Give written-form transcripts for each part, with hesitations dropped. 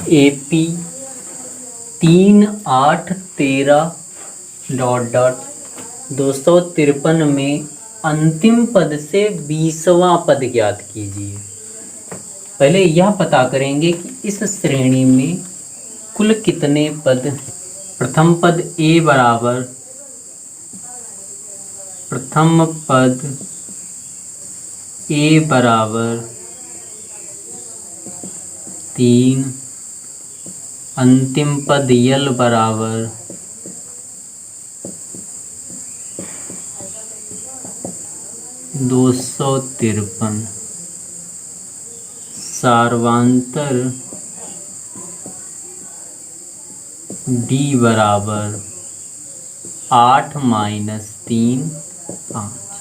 AP 3, 8, 13 ... 253 में अंतिम पद से 20वां पद ज्ञात कीजिए। पहले यह पता करेंगे कि इस श्रेणी में कुल कितने पद हैं। प्रथम पद A बराबर प्रथम पद A बराबर 3, अंतिम पद L बराबर 253, सार्वांतर D बराबर 8 - 3, 5।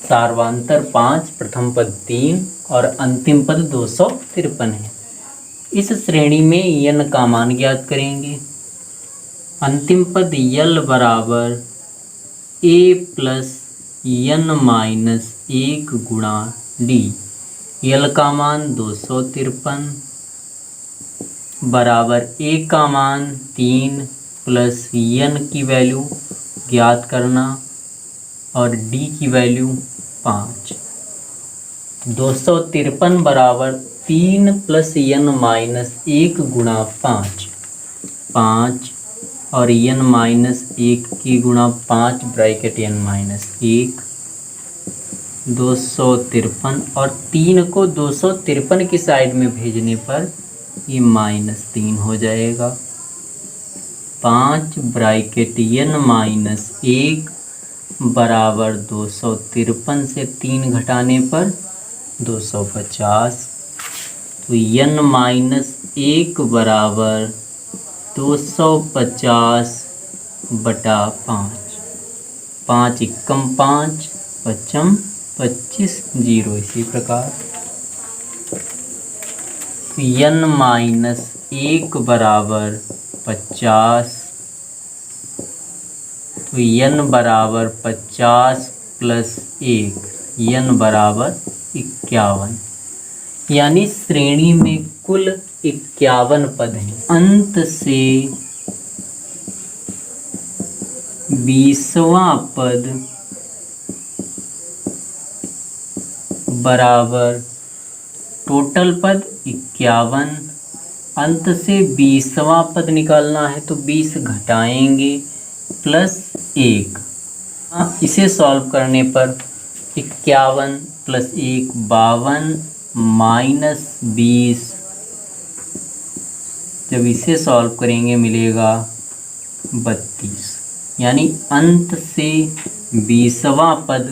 सार्वांतर 5, प्रथम पद 3 और अंतिम पद 253 है। इस श्रेणी में n का मान ज्ञात करेंगे। अंतिम पद L बराबर A प्लस n - 1 गुणा D। L का मान 253 बराबर A का मान 3 प्लस n की वैल्यू ज्ञात करना और D की वैल्यू 5। 253 बराबर 3 प्लस n - 1 गुणा 5, 5 और n - 1 की गुणा 5 ब्रैकेट n - 1, 253 और 3 को 253 की साइड में भेजने पर ये -3 हो जाएगा। 5 ब्रैकेट n - 1 बराबर 253 से 3 घटाने पर 250। तो n - 1 बराबर 250 बटा 5। 5 एकम 5, पचम 25, 0 इसी प्रकार। n - 1 बराबर 50। तो n बराबर 50 प्लस 1, n बराबर 51। यानी श्रेणी में कुल 51 पद हैं। अंत से 20वां पद बराबर टोटल पद 51। अंत से 20वां पद निकालना है तो 20 घटाएंगे प्लस 1। इसे सॉल्व करने पर 51 प्लस 1 52 माइनस 20। जब इसे सॉल्व करेंगे मिलेगा 32। यानी अंत से 20वां पद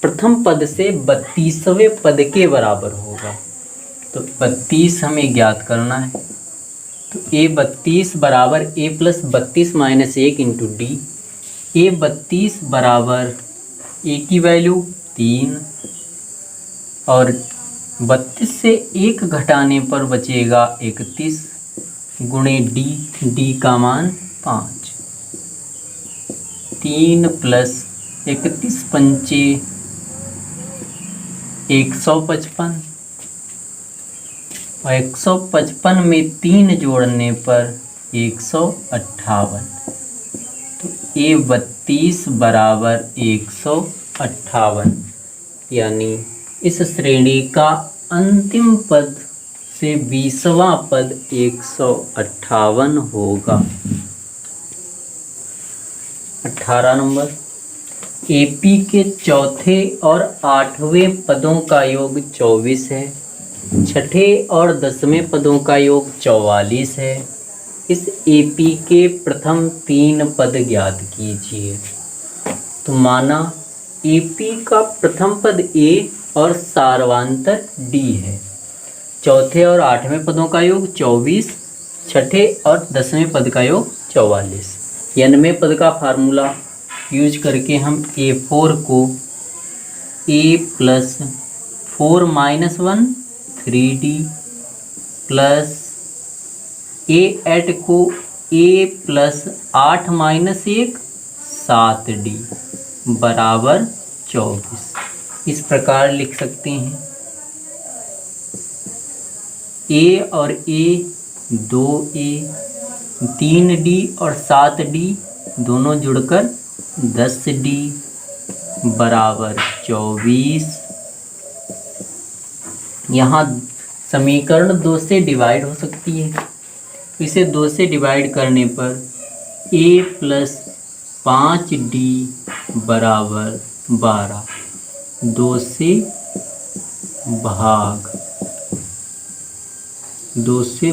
प्रथम पद से 32वें पद के बराबर होगा। तो 32 हमें ज्ञात करना है। तो A32 बराबर A plus 32 minus 1 into D। A32 बराबर A की वैल्यू 3 और 32 से 1 घटाने पर बचेगा 31 गुणे D का मान 5। 3 प्लस 31 पंचे 155 और 155 में 3 जोड़ने पर 158। तो A32 बराबर 158। यानी इस श्रेणी का अंतिम पद से 20वां पद 158 होगा। 18 नंबर, AP के चौथे और 8वें पदों का योग 24 है। छठे और 10वें पदों का योग 44 है। इस AP के प्रथम 3 पद ज्ञात कीजिए। तो माना AP का प्रथम पद A और सार्वांतर D है। चौथे और 8वें पदों का योग 24, छठे और 10वें पद का योग 44। nवें पद का फार्मूला यूज करके हम A4 को A plus 4 - 1 3D plus A8 को A प्लस 8 - 1 7D बराबर 24 इस प्रकार लिख सकते हैं। ए और ए 2a, 3d और 7d दोनों जुड़कर 10d बराबर 24। यहाँ समीकरण 2 से डिवाइड हो सकती है, तो इसे 2 से डिवाइड करने पर a प्लस 5d बराबर 12, 2 से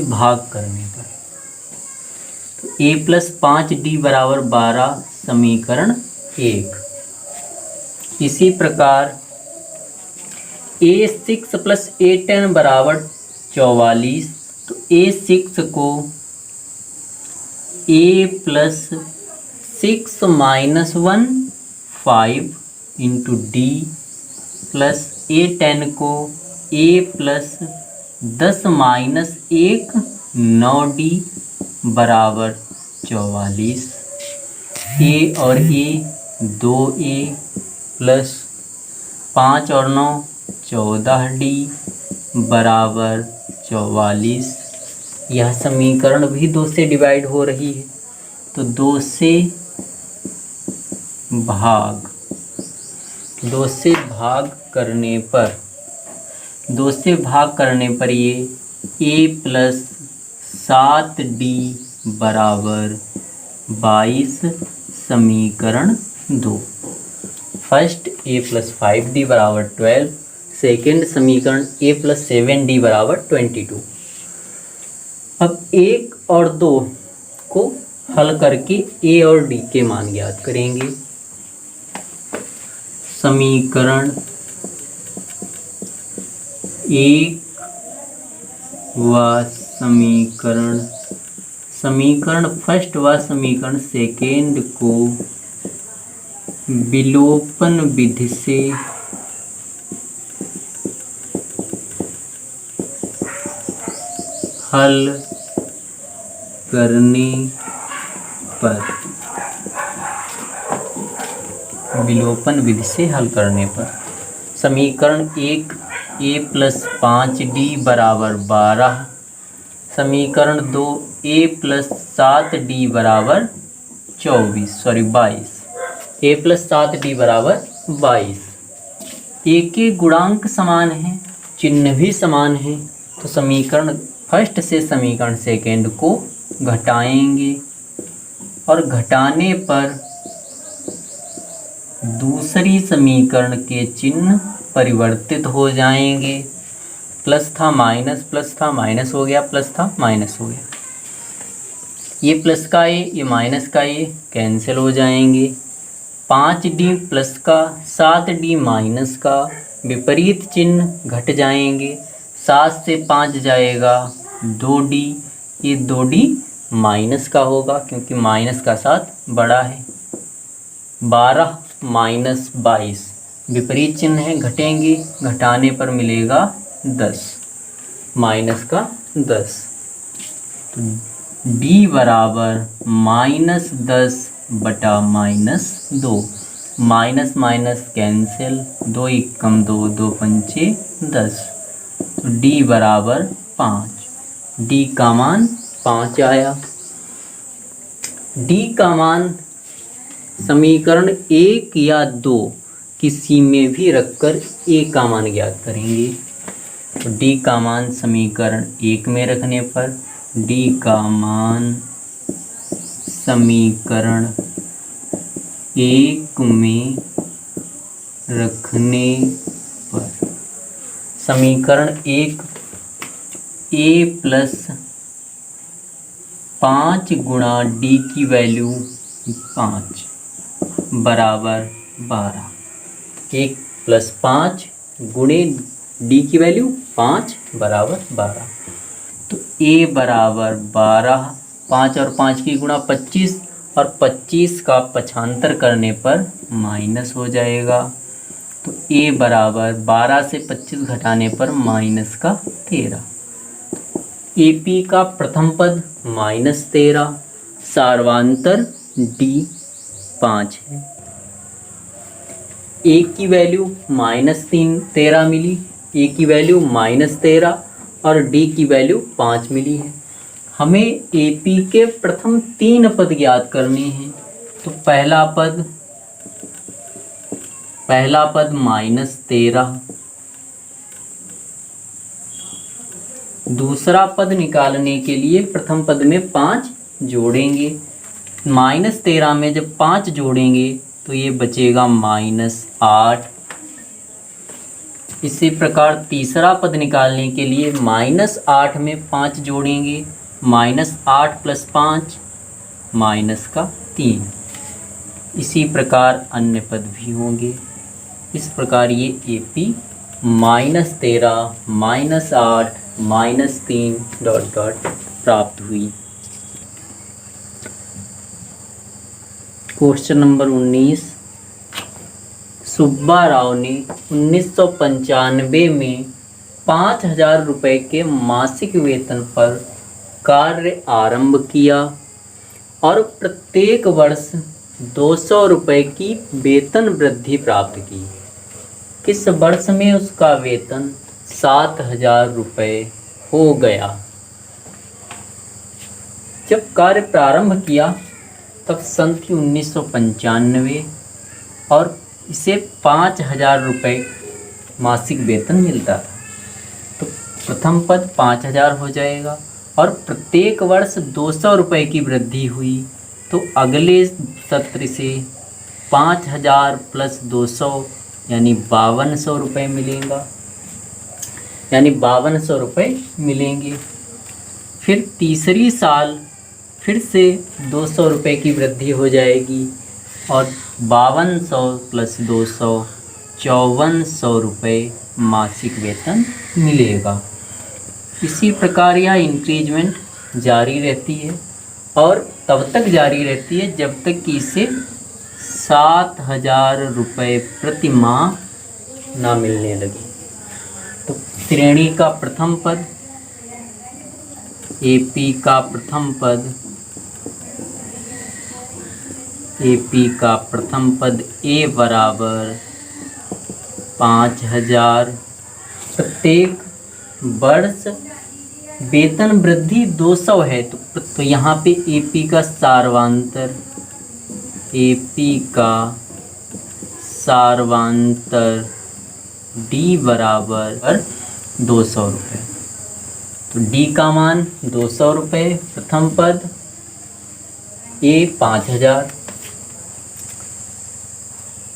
भाग करने पर तो a प्लस 5d बराबर 12 समीकरण 1। इसी प्रकार a6 प्लस a10 बराबर 44, तो a6 को a plus 6 minus 1 5 into D plus a10 को a प्लस 10 माइनस 1 9d बराबर 44। a और a 2a प्लस 5 और 9 14d बराबर 44। यह समीकरण भी 2 से डिवाइड हो रही है, तो 2 से भाग करने पर ये a प्लस 7d बराबर 22 समीकरण 2। फर्स्ट a प्लस 5d बराबर 12, सेकेंड समीकरण a प्लस 7d बराबर 22। अब 1 और 2 को हल करके a और d के मान ज्ञात करेंगे। समीकरण 1 व समीकरण फर्स्ट व समीकरण सेकेंड को विलोपन विधि से हल करने पर समीकरण 1 a प्लस 5d बराबर 12, समीकरण 2 a प्लस 7d बराबर 22, a प्लस 7d बराबर 22। a के गुणांक समान हैं, चिन्ह भी समान है, तो समीकरण फर्स्ट से समीकरण सेकेंड को घटाएंगे और घटाने पर दूसरी समीकरण के चिन्ह परिवर्तित हो जाएंगे। प्लस था माइनस हो गया, प्लस था माइनस हो गया। ये प्लस का ये माइनस का ये कैंसिल हो जाएंगे। 5d प्लस का 7d माइनस का विपरीत चिन्ह घट जाएंगे। 7 से 5 जाएगा 2d, ये 2d माइनस का होगा क्योंकि माइनस का 7 बड़ा है। 12 माइनस 22 विपरीत चिन्ह है, घटेंगे, घटाने पर मिलेगा 10, माइनस का 10। तो d बराबर -10 बटा -2, माइनस माइनस कैंसिल, 2 एकम 2, 2 पंचे 10, तो d बराबर 5, d का मान 5 आया। d का मान समीकरण 1 या 2 किसी में भी रखकर a का मान ज्ञात करेंगे। तो d का मान समीकरण 1 में रखने पर, d का मान समीकरण 1 में रखने पर समीकरण 1 a प्लस 5 गुणा d की वैल्यू 5 बराबर 12, 1 प्लस 5 गुणे d की वैल्यू 5 बराबर 12। तो a बराबर 12, 5 और 5 की गुणा 25 और 25 का पक्षांतर करने पर माइनस हो जाएगा। तो a बराबर 12 से 25 घटाने पर माइनस का 13। AP का प्रथम पद -13, सार्वांतर d 5 है। a की वैल्यू -13 मिली, a की वैल्यू -13 और डी की वैल्यू 5 मिली है। हमें एपी के प्रथम 3 पद ज्ञात करने हैं। तो पहला पद -13, दूसरा पद निकालने के लिए प्रथम पद में 5 जोड़ेंगे। -13 में जब 5 जोड़ेंगे तो ये बचेगा -8। इसी प्रकार तीसरा पद निकालने के लिए -8 में 5 जोड़ेंगे, -8 + 5 -3। इसी प्रकार अन्य पद भी होंगे। इस प्रकार ये एपी -13 -8 -3 ... प्राप्त हुई। Question number 19। सुब्बा राव ने 1995 में 5,000 रुपये के मासिक वेतन पर कार्य आरंभ किया और प्रत्येक वर्ष 200 रुपये की वेतन वृद्धि प्राप्त की। किस वर्ष में उसका वेतन 7,000 रुपये हो गया? जब कार्य प्रारंभ किया तब सन थी 1995 और इसे 5,000 रुपये मासिक वेतन मिलता था। तो प्रथम पद 5,000 हो जाएगा और प्रत्येक वर्ष 200 रुपये की वृद्धि हुई। तो अगले सत्र से 5,000 + 200 यानी 5,200 रुपये मिलेगा, यानी 5,200 रुपये मिलेंगे। फिर तीसरी साल फिर से 200 रुपये की वृद्धि हो जाएगी और 5,200 + 200 5,400 रुपये मासिक वेतन मिलेगा। इसी प्रकार यह इंक्रीजमेंट जारी रहती है और तब तक जारी रहती है जब तक कि इसे 7,000 रुपये प्रति माह ना मिलने लगे। तो श्रेणी का प्रथम पद, एपी का प्रथम पद, ए बराबर 5,000। प्रत्येक वर्ष वेतन वृद्धि 200 है तो यहाँ पे एपी का सार्वांतर, डी बराबर 200 रुपये। तो डी का मान 200 रुपये प्रथम पद, ए 5,000,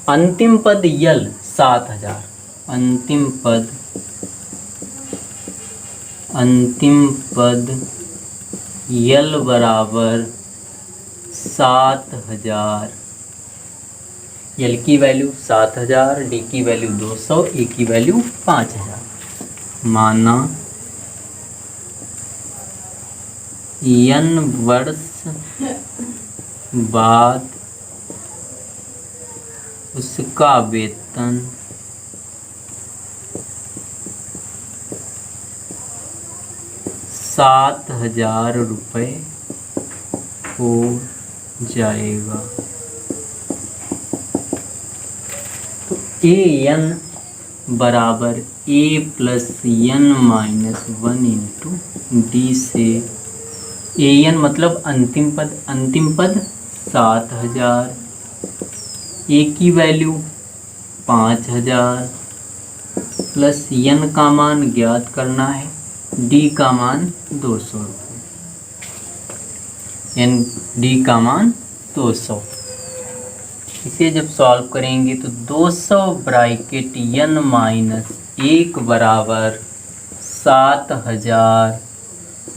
अंतिम पद यल 7,000। अंतिम पद यल बराबर 7,000। यल की वैल्यू 7,000, डी की वैल्यू 200, ए की वैल्यू 5,000। माना n वर्ष बाद उसका वेतन 7,000 रुपये हो जाएगा। तो an बराबर a + n - 1 × d से an मतलब अंतिम पद 7,000, ए की वैल्यू 5,000 प्लस n का मान ज्ञात करना है, डी का मान 200 रुपये, डी का मान 200। इसे जब सॉल्व करेंगे तो 200 ब्रैकेट n - 1 बराबर 7,000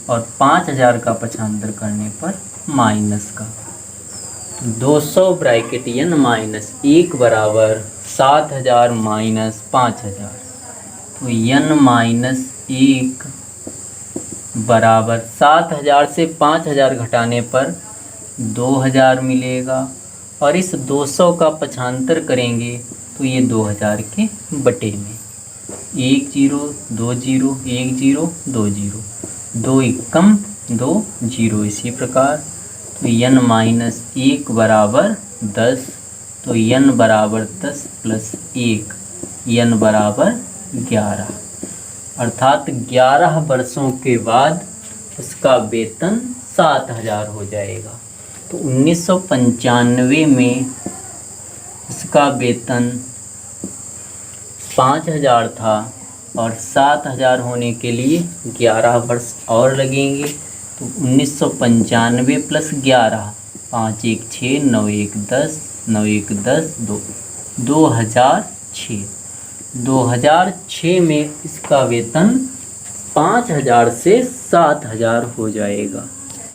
और 5,000 का पक्षांतर करने पर माइनस का। 200 ब्रैकेट n - 1 बराबर 7,000 - 5,000। तो n - 1 बराबर 7,000 से 5,000 घटाने पर 2,000 मिलेगा और इस 200 का पक्षांतर करेंगे तो ये 2,000 के बटे में 1 0 2 0 1 0 2 0 2 एकम 2 0। इसी प्रकार तो n - 1 बराबर 10, तो n बराबर 10 + 1, n बराबर 11। अर्थात 11 वर्षों के बाद उसका वेतन 7,000 हो जाएगा। तो 1995 में उसका वेतन 5,000 था और 7,000 होने के लिए 11 वर्ष और लगेंगे। तो 1995 प्लस 11, 5 1 6, 9 1 10, 9 1 10, 2006। 2006 में इसका वेतन 5,000 से 7,000 हो जाएगा।